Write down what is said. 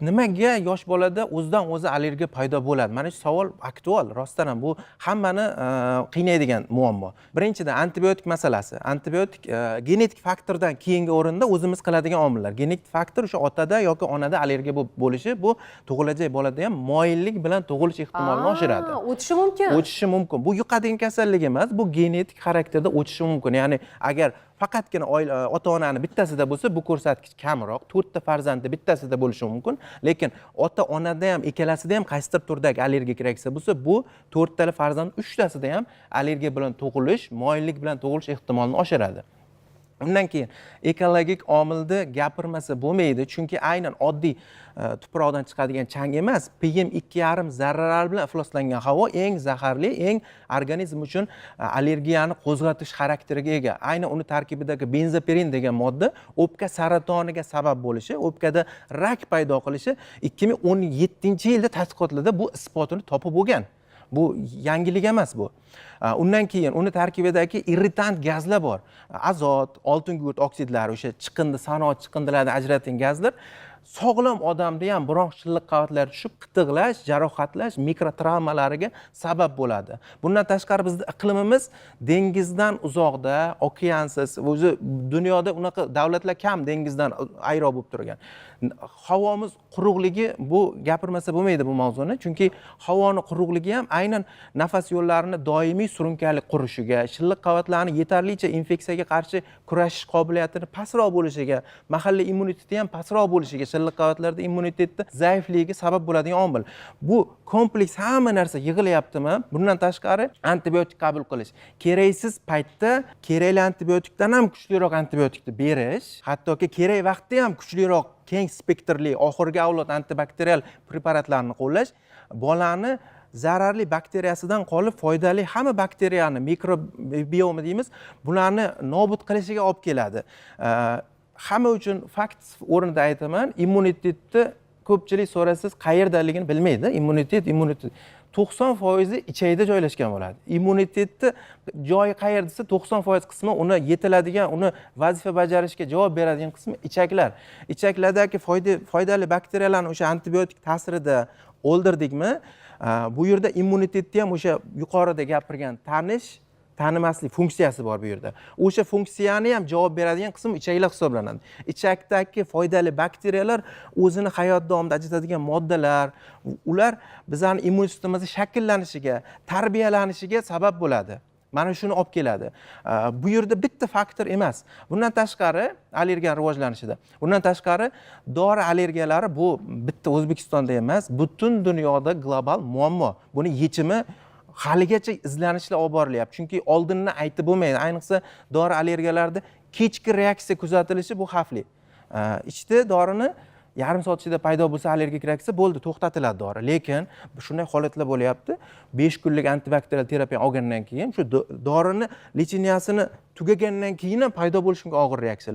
Nimaga yosh bolada o'zidan o'zi allergiya paydo bo'ladi? Mana shu savol aktual, rostdan ham bu hammani qiynaydigan muammo. Birinchidan antibiotik masalasi. Antibiotik genetik faktordan keyingi o'rinda o'zimiz qiladigan omillar. Genetik faktor o'sha otada yoki onada allergiya bo'lishi, bu tug'ilajak bolada ham moyillik bilan tug'ilish ehtimolini oshiradi. O'tishi mumkin. O'tishi mumkin. Bu yuqadigan kasallik emas, bu genetik xarakterda o'tishi mumkin. Ya'ni agar faqatgina ota-onani bittasida bo'lsa, bu ko'rsatkich kamroq, 4 ta farzandi bittasida bo'lishi mumkin. Lekin ota-onada ham ikkalasida ham qaysidir turdagi allergik reaksiya bo'lsa, bu 4 tali farzand 3 tasida ham allergiya bilan tug'ilish, moyillik bilan tug'ilish ehtimolini oshiradi. Undan keyin ekologik omilni gapirmasa bo'lmaydi, chunki aynan oddiy tuproqdan chiqadigan chang emas, PM2,5 zarralar bilan ifloslangan havo eng zaharli, eng organizm uchun allergiyani qo'zg'atish xarakteriga ega. Aynan uni tarkibidagi benzopirin degan modda o'pka saratoniga sabab bo'lishi, o'pkada rak paydo qilishi 2017-yilda tadqiqotlarda bu isbotini topib bo'lgan. Bu yangilik emas bu. Undan keyin uni tarkibidagi irritant gazlar bor. Azot, oltin gumurt oksidlari, o'sha chiqindi, sanoat chiqindilardan ajratilgan gazlar sog'lom odamda ham bronx shilliq qavatlari tushib, qitiqlash, jarohatlash, mikrotravmalariga sabab bo'ladi. Bundan tashqari bizning iqlimimiz dengizdan uzoqda, okeansiz, o'zi dunyoda unaqa davlatlar kam dengizdan ayro bo'lib turgan. Havomiz quruqligi, bu gapirmasa bo'lmaydi bu mavzuni, chunki havoni quruqligi ham aynan nafas yo'llarini doimiy surunkali qurishiga, shilliq qavatlarning yetarlicha infeksiyaga qarshi kurashish qobiliyatini pastroq bo'lishiga, mahalliy immuniteti ham pastroq bo'lishiga, shilliq qavatlarda immunitetni zaifligiga sabab bo'ladigan omil. Bu kompleks hamma narsa yig'ilyaptimi? Bundan tashqari antibiotik qabul qilish. Keraksiz paytda kerakli antibiotikdan ham kuchliroq antibiotikni berish, hattoki kerak vaqtda ham kuchliroq keng spektrli oxirgi avlod antibakterial preparatlarni qo'llash bolani zararli bakteriyasidan qolib foydali hamma bakteriyani, mikrobiomi deymiz, bularni nobud qilishiga olib keladi. Hamma uchun fakt o'rnida aytaman, immunitetni ko'pchilik so'rasiz qayerdaligini bilmaydi. Immunitet 90% ichakda joylashgan bo'ladi. Immunitetni joyi qayerda desa 90% qismi uni yetiladigan, uni vazifa bajarishga javob beradigan qismi ichaklar. Ichaklardagi foydali bakteriyalarni o'sha antibiotik ta'sirida o'ldirdikmi, bu yerda immunitetni ham o'sha yuqorida gapirgan tanimaslik funksiyasi bor bu yerda. O'sha funksiyani ham javob beradigan qism ichaklar hisoblanadi. Ichakdagi foydali bakteriyalar o'zini hayot davomida ajratadigan moddalar, ular bizning immun sistemimiz shakllanishiga, tarbiyalanishiga sabab bo'ladi. Mana shuni olib keladi. Bu yerda bitta faktor emas. Bundan tashqari allergiya rivojlanishida. Bundan tashqari dori allergiyalari bu bitta O'zbekistonda emas, butun dunyoda global muammo. Buni yechimi haligacha izlanishlar olib borilyapti. Chunki oldinni aytib bo'lmaydi. Ayniqsa dori allergiyalarida kechki reaksiya kuzatilishi bu xavfli. Ichdi dorini yarim soat ichida paydo bo'lsa allergik reaksiya bo'ldi, to'xtatiladi dori. Lekin shunday holatlar bo'lyapti. 5 kunlik antibakterial terapiya olgandan keyin shu dorini lecheniyasini tugagandan keyin ham paydo bo'lishi mumkin og'ir reaksiyalar.